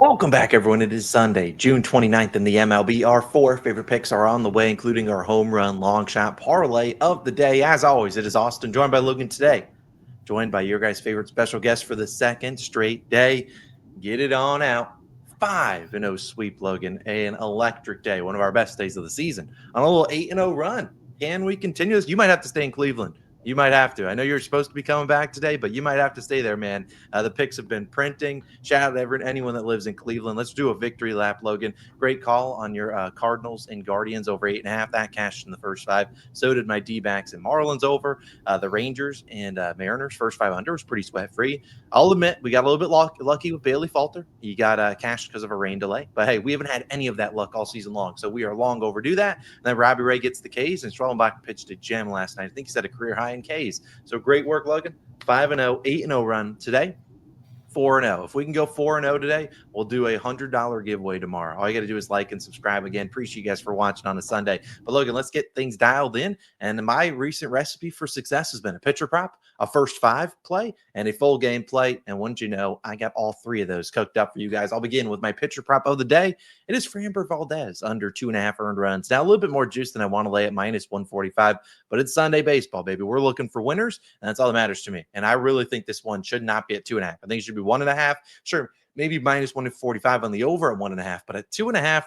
Welcome back, everyone. It is Sunday, June 29th in the MLB. Our four favorite picks are on the way, including our home run long shot parlay of the day. As always, it is Austin, joined by Logan today, joined by your guys' favorite special guest for the second straight day. Get it on out. 5-0 sweep, Logan. An electric day, one of our best days of the season. On a little 8-0 run. Can we continue this? You might have to stay in Cleveland. You might have to. I know you're supposed to be coming back today, but you might have to stay there, man. The picks have been printing. Shout out to anyone that lives in Cleveland. Let's do a victory lap, Logan. Great call on your Cardinals and Guardians over 8.5. That cashed in the first five. So did my D-backs and Marlins over. The Rangers and Mariners first 500 was pretty sweat free. I'll admit we got a little bit lucky with Bailey Falter. He got cashed because of a rain delay. But hey, we haven't had any of that luck all season long. So we are long overdue that. And then Robbie Ray gets the Ks, and Strellenbach pitched a gem last night. I think he set a career high in Ks. So great work, Logan. 5-0, 8-0 run today. 4-0. If we can go 4-0 today, we'll do a $100 giveaway tomorrow. All you got to do is like and subscribe. Again, appreciate you guys for watching on a Sunday. But Logan, let's get things dialed in. And my recent recipe for success has been a pitcher prop, a first five play, and a full game play. And wouldn't you know, I got all three of those cooked up for you guys. I'll begin with my pitcher prop of the day. It is Framber Valdez under 2.5 earned runs. Now, a little bit more juice than I want to lay at minus 145, but it's Sunday baseball, baby. We're looking for winners, and that's all that matters to me. And I really think this one should not be at 2.5. I think it should be 1.5. Sure, maybe minus 145 on the over at 1.5, but at 2.5,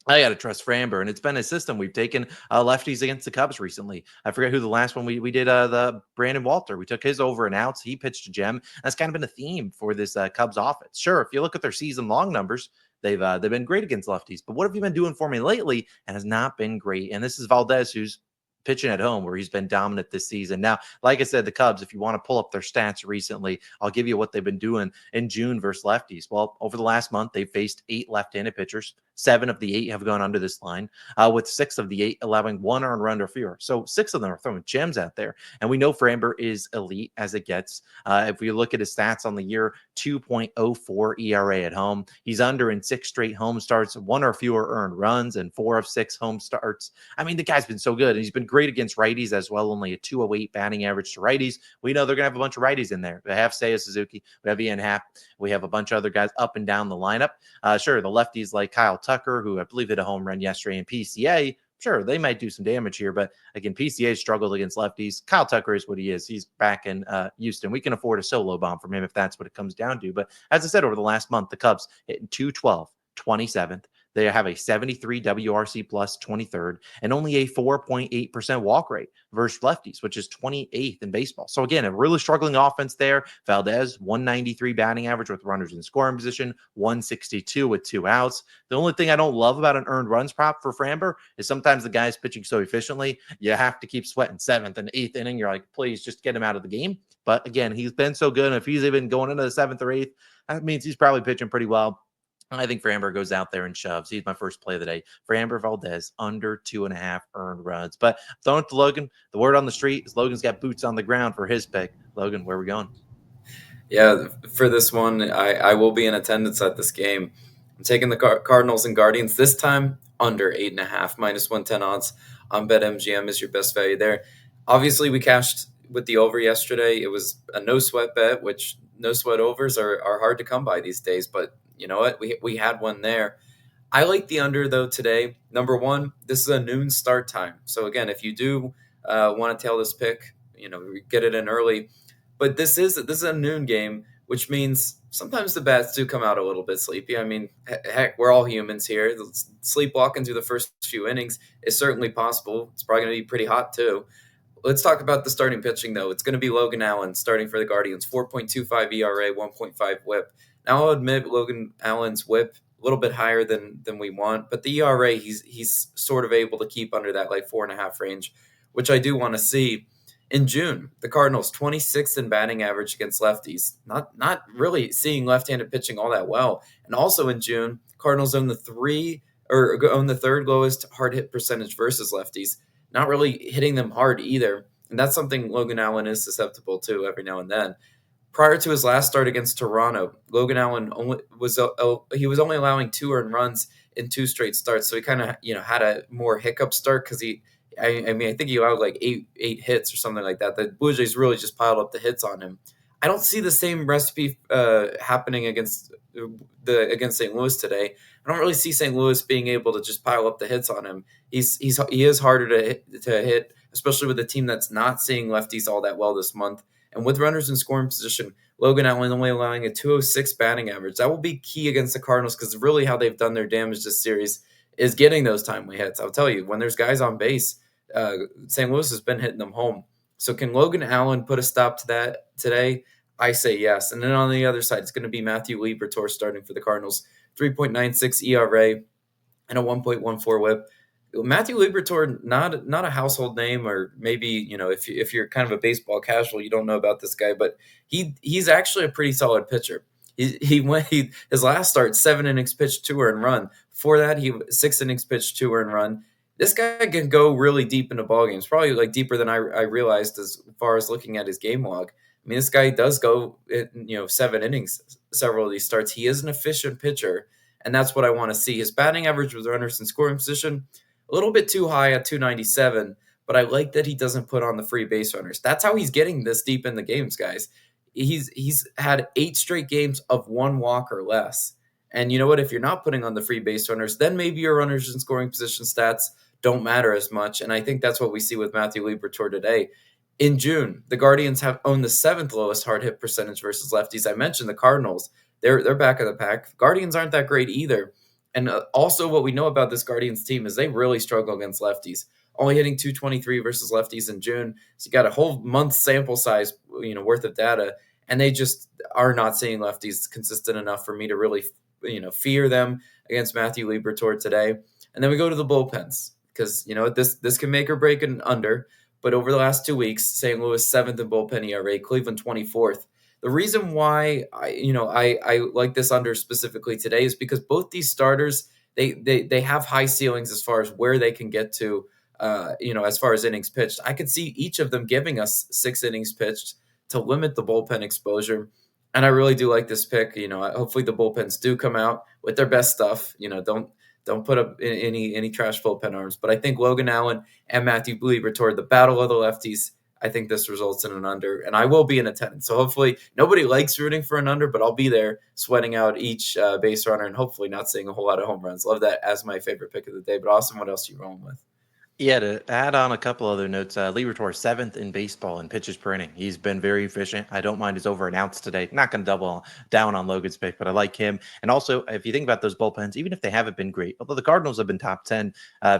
I got to trust Framber, and it's been a system. We've taken lefties against the Cubs recently. I forget who the last one we did, the Brandon Walter. We took his over and outs. He pitched a gem. That's kind of been a theme for this Cubs offense. Sure, if you look at their season-long numbers, they've been great against lefties. But what have you been doing for me lately? And has not been great. And this is Valdez, who's pitching at home, where he's been dominant this season. Now, like I said, the Cubs, if you want to pull up their stats recently, I'll give you what they've been doing in June versus lefties. Well, over the last month, they've faced 8 left-handed pitchers. 7 of the 8 have gone under this line, with 6 of the 8 allowing 1 earned run or fewer. So 6 of them are throwing gems out there. And we know Framber is elite as it gets. If we look at his stats on the year, 2.04 ERA at home. He's under in 6 straight home starts, 1 or fewer earned runs, and 4 of 6 home starts. I mean, the guy's been so good. And he's been great against righties as well, only a 208 batting average to righties. We know they're going to have a bunch of righties in there. They have Seiya Suzuki. We have Ian Happ. We have a bunch of other guys up and down the lineup. Sure, the lefties like Kyle Tucker, who I believe hit a home run yesterday in PCA. Sure, they might do some damage here, but again, PCA struggled against lefties. Kyle Tucker is what he is. He's back in Houston. We can afford a solo bomb from him if that's what it comes down to. But as I said, over the last month, the Cubs hitting 212, 27th. They have a 73 WRC plus 23rd and only a 4.8% walk rate versus lefties, which is 28th in baseball. So again, a really struggling offense there. Valdez, 193 batting average with runners in scoring position, 162 with 2 outs. The only thing I don't love about an earned runs prop for Framber is sometimes the guy's pitching so efficiently, you have to keep sweating 7th and 8th inning. You're like, please just get him out of the game. But again, he's been so good. And if he's even going into the 7th or 8th, that means he's probably pitching pretty well. I think Framber goes out there and shoves. He's my first play of the day. Framber Valdez under 2.5 earned runs. But throwing it to Logan, the word on the street is Logan's got boots on the ground for his pick. Logan, where are we going? Yeah, for this one, I will be in attendance at this game. I'm taking the Cardinals and Guardians this time under 8.5, minus 110 odds on BetMGM is your best value there. Obviously, we cashed with the over yesterday. It was a no sweat bet, which no sweat overs are hard to come by these days. But you know what? We had one there. I like the under, though, today. Number one, this is a noon start time. So, again, if you do want to tail this pick, get it in early. But this is a noon game, which means sometimes the bats do come out a little bit sleepy. I mean, heck, we're all humans here. Sleepwalking through the first few innings is certainly possible. It's probably going to be pretty hot, too. Let's talk about the starting pitching, though. It's going to be Logan Allen starting for the Guardians, 4.25 ERA, 1.5 whip. Now, I'll admit Logan Allen's whip a little bit higher than we want, but the ERA, he's sort of able to keep under that like 4.5 range, which I do want to see. In June, the Cardinals 26th in batting average against lefties, not really seeing left-handed pitching all that well. And also in June, Cardinals own the third lowest hard hit percentage versus lefties, not really hitting them hard either. And that's something Logan Allen is susceptible to every now and then. Prior to his last start against Toronto, Logan Allen was only allowing 2 earned runs in 2 straight starts, so he kind of had a more hiccup start because I think he allowed like eight hits or something like that. The Blue Jays really just piled up the hits on him. I don't see the same recipe happening against St. Louis today. I don't really see St. Louis being able to just pile up the hits on him. He is harder to hit, especially with a team that's not seeing lefties all that well this month. And with runners in scoring position, Logan Allen only allowing a 206 batting average. That will be key against the Cardinals because really how they've done their damage this series is getting those timely hits. I'll tell you, when there's guys on base, St. Louis has been hitting them home. So can Logan Allen put a stop to that today? I say yes. And then on the other side, it's going to be Matthew Liberatore starting for the Cardinals. 3.96 ERA and a 1.14 WHIP. Matthew Liberatore, not a household name, or maybe if you're kind of a baseball casual, you don't know about this guy, but he's actually a pretty solid pitcher. His last start 7 innings pitched, 2 earned run. Before that, he 6 innings pitched, 2 earned run. This guy can go really deep into ball games, probably like deeper than I realized as far as looking at his game log. I mean, this guy does go 7 innings several of these starts. He is an efficient pitcher, and that's what I want to see. His batting average with runners in scoring position, a little bit too high at 297, but I like that he doesn't put on the free base runners. That's how he's getting this deep in the games, guys. He's had 8 straight games of 1 walk or less. And you know what? If you're not putting on the free base runners, then maybe your runners in scoring position stats don't matter as much. And I think that's what we see with Matthew Liberatore today. In June, the Guardians have owned the 7th lowest hard hit percentage versus lefties. I mentioned the Cardinals. They're back of the pack. Guardians aren't that great either. And also what we know about this Guardians team is they really struggle against lefties. Only hitting 223 versus lefties in June. So you got a whole month sample size, worth of data, and they just are not seeing lefties consistent enough for me to really, fear them against Matthew Liberatore today. And then we go to the bullpens because, this can make or break an under. But over the last 2 weeks, St. Louis 7th in bullpen ERA, Cleveland 24th. The reason why I like this under specifically today is because both these starters they have high ceilings as far as where they can get to, as far as innings pitched. I could see each of them giving us 6 innings pitched to limit the bullpen exposure. And I really do like this pick. Hopefully the bullpens do come out with their best stuff. Don't put up any trash bullpen arms. But I think Logan Allen and Matthew Liberatore, the battle of the lefties, I think this results in an under. And I will be in attendance. So hopefully nobody likes rooting for an under, but I'll be there sweating out each base runner and hopefully not seeing a whole lot of home runs. Love that as my favorite pick of the day. But Austin, what else are you rolling with? Yeah, to add on a couple other notes, Liberatore 7th in baseball in pitches per inning. He's been very efficient. I don't mind his over and outs today. Not going to double down on Logan's pick, but I like him. And also, if you think about those bullpens, even if they haven't been great, although the Cardinals have been top 10,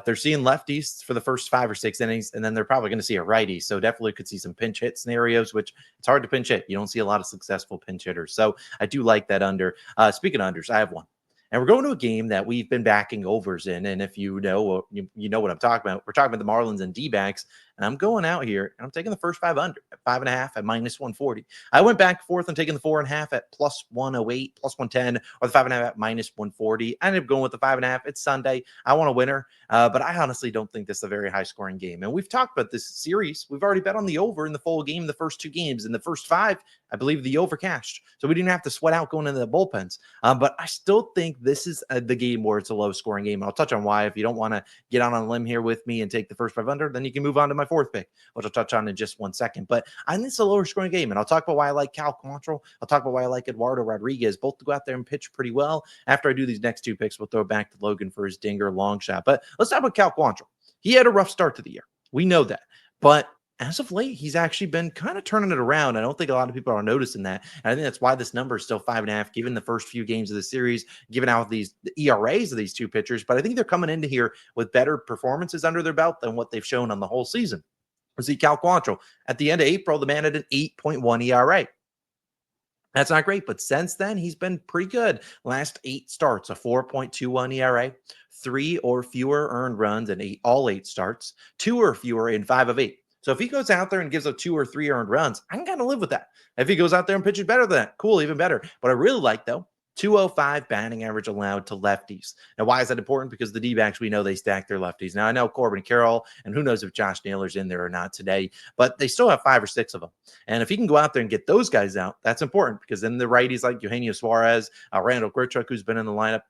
they're seeing lefties for the first 5 or 6 innings, and then they're probably going to see a righty. So definitely could see some pinch hit scenarios, which it's hard to pinch hit. You don't see a lot of successful pinch hitters. So I do like that under. Speaking of unders, I have one. And we're going to a game that we've been backing overs in. And if you know, you know what I'm talking about. We're talking about the Marlins and Dbacks. And I'm going out here and I'm taking the first 5 under at 5.5 at minus 140. I went back and forth and taking the 4.5 at plus 108, plus 110, or the 5.5 at minus 140. I ended up going with the 5.5. It's Sunday. I want a winner. But I honestly don't think this is a very high scoring game. And we've talked about this series. We've already bet on the over in the full game, the first 2 games. In the first 5, I believe the over cashed. So we didn't have to sweat out going into the bullpens. But I still think this is the game where it's a low scoring game. And I'll touch on why. If you don't want to get on a limb here with me and take the first 5 under, then you can move on to my 4th pick, which I'll touch on in just 1 second. But I think it's a lower scoring game. And I'll talk about why I like Cal Quantrill. I'll talk about why I like Eduardo Rodriguez, both to go out there and pitch pretty well. After I do these next 2 picks, we'll throw it back to Logan for his dinger long shot. But let's talk about Cal Quantrill. He had a rough start to the year. We know that. But as of late, he's actually been kind of turning it around. I don't think a lot of people are noticing that. And I think that's why this number is still 5.5, given the first few games of the series, given out the ERAs of these 2 pitchers. But I think they're coming into here with better performances under their belt than what they've shown on the whole season. We see Cal Quantrill. At the end of April, the man had an 8.1 ERA. That's not great, but since then, he's been pretty good. Last 8 starts, a 4.21 ERA, 3 or fewer earned runs in all 8 starts, 2 or fewer in 5 of 8. So if he goes out there and gives up 2 or 3 earned runs, I can kind of live with that. If he goes out there and pitches better than that, cool, even better. What I really like, though, 205 batting average allowed to lefties. Now, why is that important? Because the D-backs, we know they stack their lefties. Now, I know Corbin Carroll, and who knows if Josh Naylor's in there or not today, but they still have 5 or 6 of them. And if he can go out there and get those guys out, that's important because then the righties like Eugenio Suarez, Randall Grichuk, who's been in the lineup,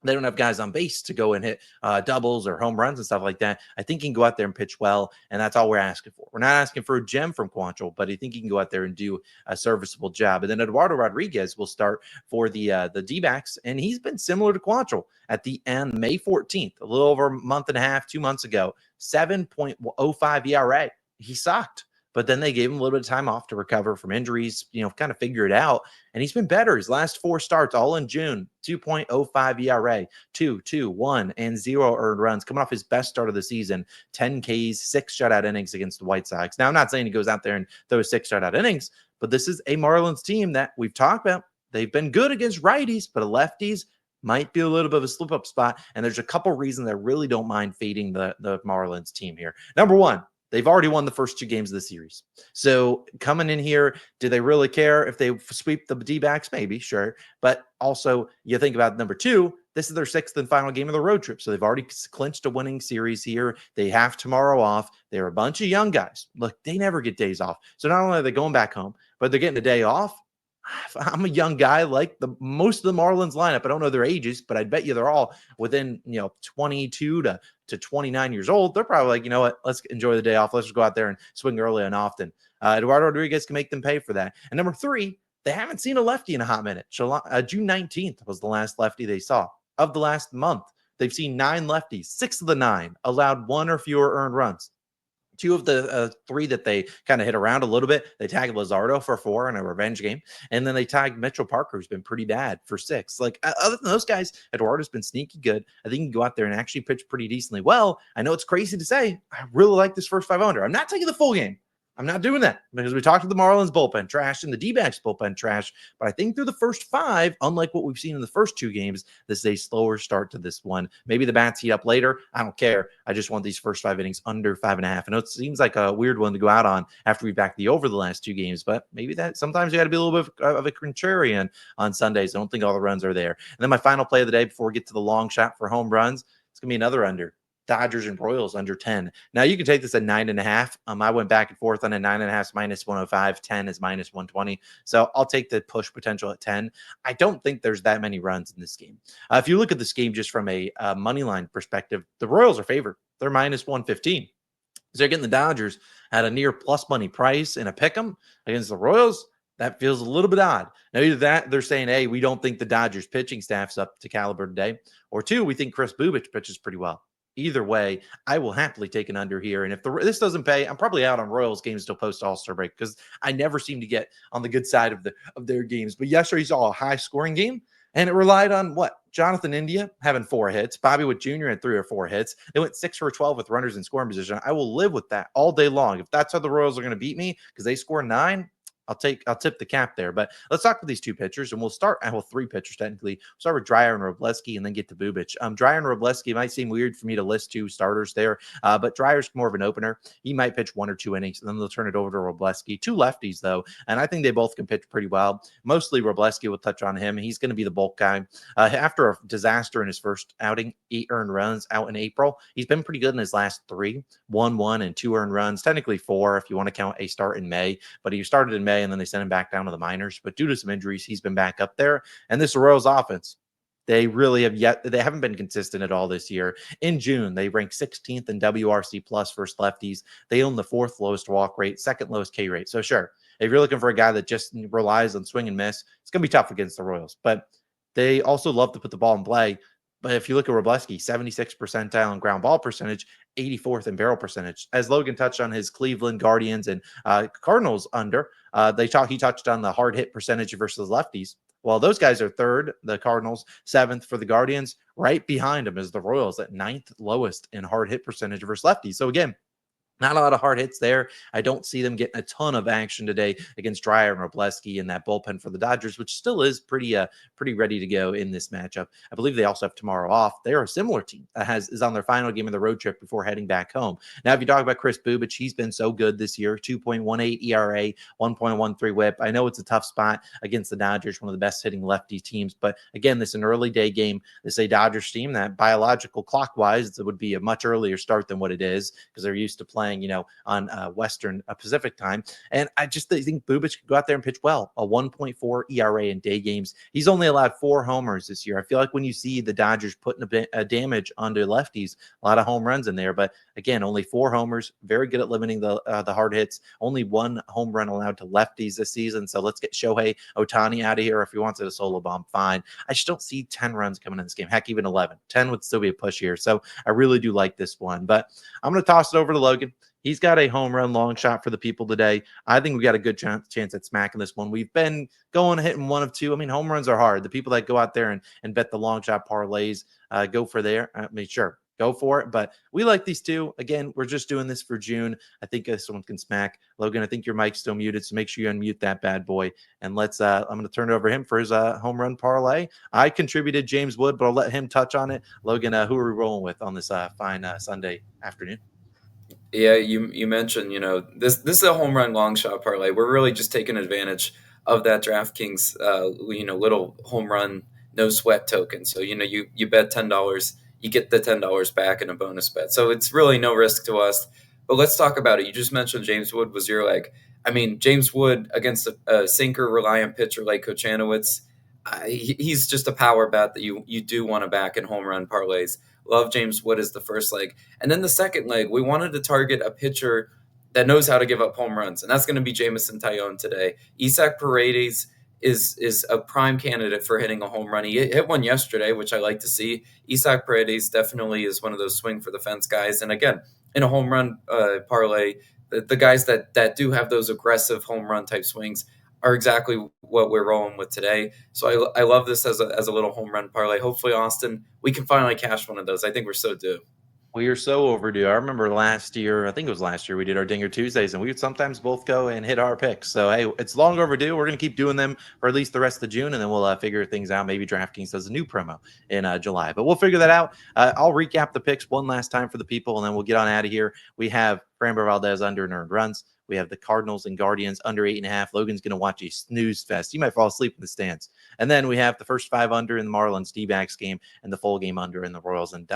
they don't have guys on base to go and hit doubles or home runs and stuff like that. I think he can go out there and pitch well, and that's all we're asking for. We're not asking for a gem from Quantrill, but I think he can go out there and do a serviceable job. And then Eduardo Rodriguez will start for the D-backs, and he's been similar to Quantrill at the end, May 14th, a little over a month and a half, 2 months ago, 7.05 ERA. He sucked. But then they gave him a little bit of time off to recover from injuries, kind of figure it out. And he's been better. His last 4 starts, all in June, 2.05 ERA, 2, 2, 1, and 0 earned runs. Coming off his best start of the season, 10 Ks, 6 shutout innings against the White Sox. Now, I'm not saying he goes out there and throws 6 shutout innings, but this is a Marlins team that we've talked about. They've been good against righties, but lefties might be a little bit of a slip-up spot. And there's a couple reasons I really don't mind fading the Marlins team here. Number one, they've already won the first 2 games of the series. So coming in here, do they really care if they sweep the D-backs? Maybe, sure. But also, you think about number 2, this is their 6th and final game of the road trip. So they've already clinched a winning series here. They have tomorrow off. They're a bunch of young guys. Look, they never get days off. So not only are they going back home, but they're getting a day off. I'm a young guy like most of the Marlins lineup. I don't know their ages, but I bet you they're all within 22 to 29 years old. They're probably like, you know what, let's enjoy the day off. Let's just go out there and swing early and often. Eduardo Rodriguez can make them pay for that. And number 3, they haven't seen a lefty in a hot minute. June 19th was the last lefty they saw. Of the last month, they've seen 9 lefties. 6 of the 9 allowed 1 or fewer earned runs. 2 of the 3 that they kind of hit around a little bit, they tagged Luzardo for 4 in a revenge game. And then they tagged Mitchell Parker, who's been pretty bad, for 6. Like, other than those guys, Eduardo's been sneaky good. I think he can go out there and actually pitch pretty decently well. I know it's crazy to say. I really like this first 5 under. I'm not taking the full game. I'm not doing that because we talked to the Marlins bullpen trash and the D-backs bullpen trash. But I think through the first 5, unlike what we've seen in the first 2 games, this is a slower start to this one. Maybe the bats heat up later. I don't care. I just want these first 5 innings under 5.5. I know it seems like a weird one to go out on after we backed the over the last 2 games, but maybe that sometimes you got to be a little bit of a contrarian on Sundays. I don't think all the runs are there. And then my final play of the day before we get to the long shot for home runs, it's going to be another under. Dodgers and Royals under 10. Now you can take this at 9.5. I went back and forth on a 9.5 is minus 105, 10 is minus 120. So I'll take the push potential at 10. I don't think there's that many runs in this game. If you look at this game just from a money line perspective, the Royals are favored. They're minus 115. So they're getting the Dodgers at a near plus money price in a pick 'em against the Royals. That feels a little bit odd. Now, either that, they're saying, hey, we don't think the Dodgers pitching staff's up to caliber today, or 2, we think Chris Bubich pitches pretty well. Either way, I will happily take an under here. And if this doesn't pay, I'm probably out on Royals games till post All-Star break because I never seem to get on the good side of their games. But yesterday you saw a high-scoring game, and it relied on what? Jonathan India having 4 hits. Bobby Witt Jr. had 3 or 4 hits. They went 6 for 12 with runners in scoring position. I will live with that all day long. If that's how the Royals are going to beat me because they score 9, I'll tip the cap there. But let's talk with these 2 pitchers, and we'll start. 3 pitchers technically. We'll start with Dreyer and Robleski, and then get to Bubich. Dreyer and Robleski might seem weird for me to list 2 starters there, but Dreyer's more of an opener. He might pitch 1 or 2 innings, and then they'll turn it over to Robleski. 2 lefties though, and I think they both can pitch pretty well. Mostly Robleski will touch on him. He's going to be the bulk guy. After a disaster in his first outing, 8 earned runs out in April, he's been pretty good in his last 3, 1 and 2 earned runs. Technically 4 if you want to count a start in May, but he started in May and then they sent him back down to the minors. But due to some injuries, he's been back up there. And this Royals offense, they really they haven't been consistent at all this year. In June, they ranked 16th in WRC plus versus lefties. They own the 4th lowest walk rate, 2nd lowest K rate. So sure, if you're looking for a guy that just relies on swing and miss, it's going to be tough against the Royals. But they also love to put the ball in play. But if you look at Robleski, 76th percentile in ground ball percentage, 84th in barrel percentage. As Logan touched on his Cleveland Guardians and Cardinals under, he touched on the hard hit percentage versus lefties. Well, those guys are 3rd, the Cardinals, 7th for the Guardians. Right behind them is the Royals at 9th lowest in hard hit percentage versus lefties. So again, not a lot of hard hits there. I don't see them getting a ton of action today against Dreyer and Robleski in that bullpen for the Dodgers, which still is pretty ready to go in this matchup. I believe they also have tomorrow off. They're a similar team that is on their final game of the road trip before heading back home. Now, if you talk about Chris Bubich, he's been so good this year, 2.18 ERA, 1.13 WHIP. I know it's a tough spot against the Dodgers, one of the best hitting lefty teams. But again, this is an early day game. This is a Dodgers team that biological clockwise, it would be a much earlier start than what it is because they're used to playing playing, on Western Pacific time. And I just think Bubic could go out there and pitch well. A 1.4 ERA in day games. He's only allowed 4 homers this year. I feel like when you see the Dodgers putting a damage onto lefties, a lot of home runs in there. But again, only 4 homers. Very good at limiting the hard hits. Only 1 home run allowed to lefties this season. So let's get Shohei Ohtani out of here. If he wants it a solo bomb, fine. I just don't see 10 runs coming in this game. Heck, even 11. 10 would still be a push here. So I really do like this one. But I'm going to toss it over to Logan. He's got a home run long shot for the people today. I think we got a good chance at smacking this one. We've been going hitting 1 of 2. I mean, home runs are hard. The people that go out there and bet the long shot parlays, go for there. I mean, sure, go for it. But we like these 2. Again, we're just doing this for June. I think this one can smack. Logan, I think your mic's still muted, so make sure you unmute that bad boy. And I'm going to turn it over to him for his home run parlay. I contributed James Wood, but I'll let him touch on it. Logan, who are we rolling with on this fine Sunday afternoon? Yeah, you mentioned, this is a home run long shot parlay. We're really just taking advantage of that DraftKings, little home run no sweat token. So, you bet $10, you get the $10 back in a bonus bet. So it's really no risk to us. But let's talk about it. You just mentioned James Wood was your leg. I mean, James Wood against a sinker reliant pitcher like Kochanowicz, he's just a power bet that you do want to back in home run parlays. Love James Wood as the first leg. And then the second leg, we wanted to target a pitcher that knows how to give up home runs, and that's going to be Jameson Taillon today. Isaac Paredes is a prime candidate for hitting a home run. He hit one yesterday, which I like to see. Isaac Paredes definitely is one of those swing for the fence guys. And again, in a home run parlay, the guys that do have those aggressive home run type swings are exactly what we're rolling with today. So I love this as a little home run parlay. Hopefully, Austin, we can finally cash one of those. I think we're so due. We are so overdue. I remember last year, I think it was last year, we did our Dinger Tuesdays, and we would sometimes both go and hit our picks. So, hey, it's long overdue. We're going to keep doing them for at least the rest of June, and then we'll figure things out. Maybe DraftKings does a new promo in July, but we'll figure that out. I'll recap the picks one last time for the people, and then we'll get on out of here. We have Framber Valdez under and earned runs. We have the Cardinals and Guardians under 8.5. Logan's going to watch a snooze fest. You might fall asleep in the stands. And then we have the first 5 under in the Marlins Dbacks game and the full game under in the Royals and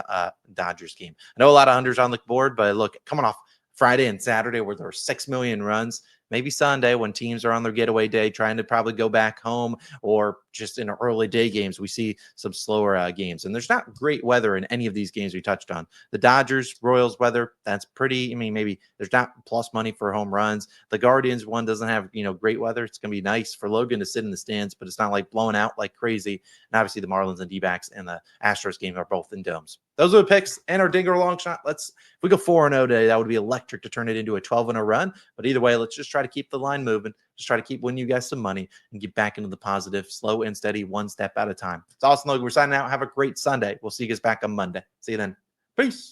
Dodgers game. I know a lot of unders on the board, but look, coming off Friday and Saturday where there were 6 million runs, maybe Sunday when teams are on their getaway day trying to probably go back home, or just in early day games, we see some slower games. And there's not great weather in any of these games we touched on. The Dodgers, Royals weather, that's pretty, maybe there's not plus money for home runs. The Guardians one doesn't have, great weather. It's going to be nice for Logan to sit in the stands, but it's not like blowing out like crazy. And obviously the Marlins and D-backs and the Astros game are both in domes. Those are the picks and our Dinger long shot. If we go 4-0 today, that would be electric to turn it into a 12-0 run. But either way, let's just try to keep the line moving. Just try to keep winning you guys some money and get back into the positive, slow and steady, one step at a time. It's Austin Logan. We're signing out. Have a great Sunday. We'll see you guys back on Monday. See you then. Peace.